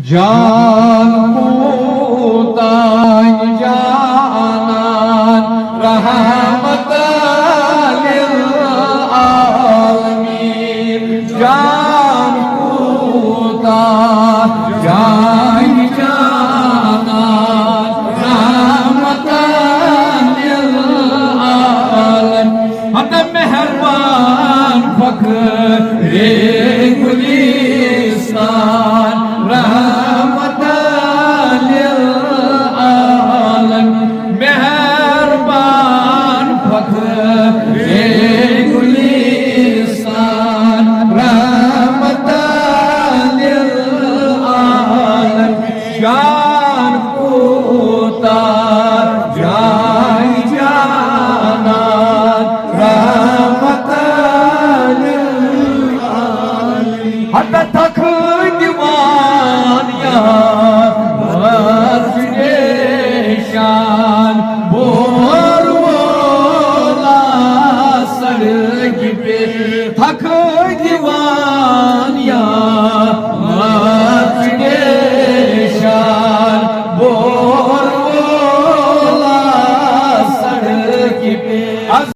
जान पूताई जानान रहमत लिल आलमीन जान पूता जान जानान रहमत लिल आलमीन हद मेहरबान फखरे गुलिस्तान रहमत लिल आलम मेहरबान फखरे गुलिस्तान रहमत लिल आलम जान पूता जान जानान रहमत लिल आलम हद तक शान बोर बोला सड़क पे थक दीवान